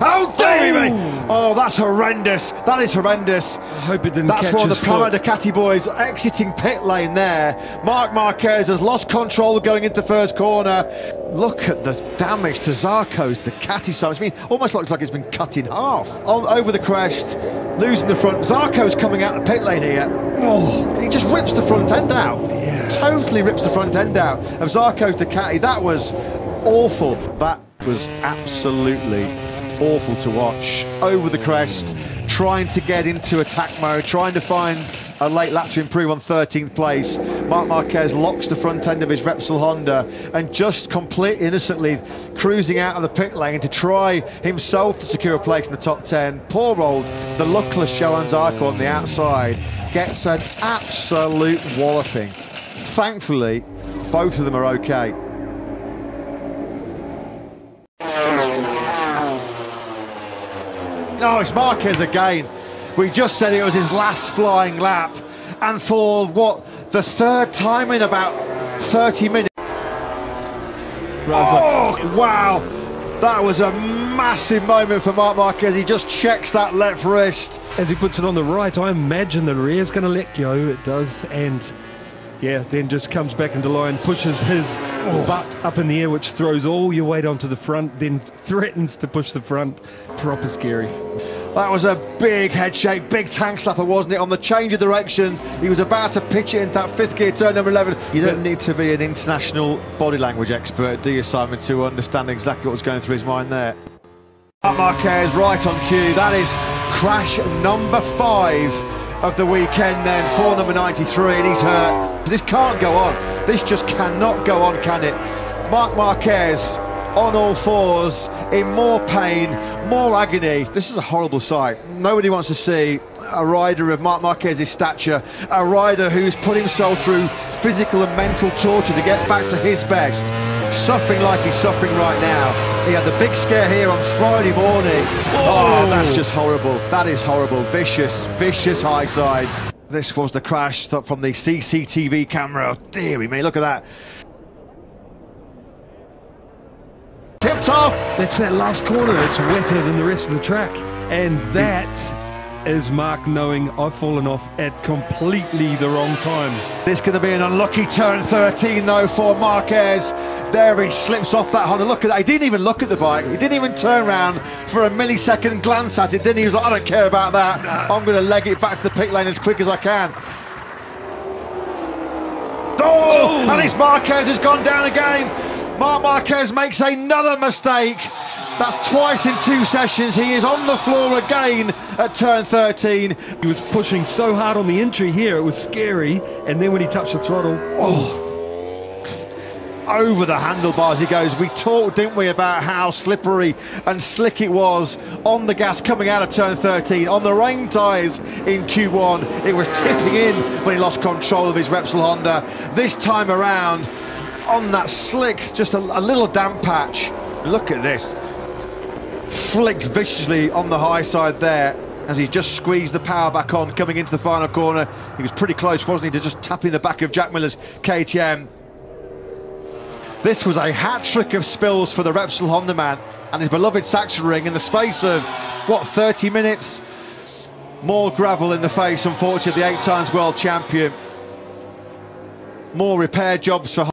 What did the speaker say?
Oh, dearie me! Oh, that's horrendous. That is horrendous. I hope it didn't That's catch one of his the Primo foot. Ducati boys exiting pit lane there. Marc Marquez has lost control going into the first corner. Look at the damage to Zarco's Ducati side. Almost looks like it's been cut in half. Over the crest, losing the front. Zarco's coming out of the pit lane here. Oh, he just rips the front end out. Yeah. Totally rips the front end out of Zarco's Ducati. That was awful. That was absolutely awful to watch. Over the crest, trying to get into attack mode, trying to find a late lap to improve on 13th place. Marc Marquez locks the front end of his Repsol Honda and just completely innocently cruising out of the pit lane to try himself to secure a place in the top 10. Poor old, the luckless Johan Zarco on the outside gets an absolute walloping. Thankfully, both of them are okay. No, it's Marquez again. We just said it was his last flying lap, and for what, the third time in about 30 minutes. Oh, wow! That was a massive moment for Marc Marquez. He just checks that left wrist. As he puts it on the right, I imagine the rear's going to let go. It does, and yeah, then just comes back into line, pushes his butt up in the air, which throws all your weight onto the front, then threatens to push the front. Proper scary. That was a big head shake, big tank slapper, wasn't it? On the change of direction, he was about to pitch it into that fifth gear, turn number 11. You don't need to be an international body language expert, do you, Simon, to understand exactly what was going through his mind there. Marc Marquez right on cue. That is crash number 5 of the weekend then for number 93, and he's hurt. This can't go on. This just cannot go on, can it? Marc Marquez on all fours, in more pain, more agony. This is a horrible sight. Nobody wants to see a rider of Marc Marquez's stature, a rider who's put himself through physical and mental torture to get back to his best, suffering like he's suffering right now. He had the big scare here on Friday morning. Oh, that's just horrible. That is horrible. Vicious, vicious high side. This was the crash from the CCTV camera. Oh, dearie me, look at that. Tipped off. That's that last corner. It's wetter than the rest of the track, and that is Marc knowing I've fallen off at completely the wrong time. This is going to be an unlucky turn 13 though for Marquez. There he slips off that Honda. Look at that. He didn't even look at the bike. He didn't even turn around for a millisecond glance at it, didn't he? He was like, I don't care about that. I'm going to leg it back to the pit lane as quick as I can. Oh! And it's Marquez has gone down again. Marc Marquez makes another mistake. That's twice in 2 sessions. He is on the floor again at turn 13. He was pushing so hard on the entry here, it was scary, and then when he touched the throttle, over the handlebars he goes. We talked, didn't we, about how slippery and slick it was on the gas coming out of turn 13. On the rain tyres in Q1, it was tipping in when he lost control of his Repsol Honda. This time around, on that slick, just a little damp patch. Look at this. Flicked viciously on the high side there as he just squeezed the power back on coming into the final corner. He was pretty close, wasn't he, to just tapping the back of Jack Miller's KTM. This was a hat-trick of spills for the Repsol Honda man and his beloved Sachsenring in the space of, what, 30 minutes? More gravel in the face, unfortunately, the 8 times world champion. More repair jobs for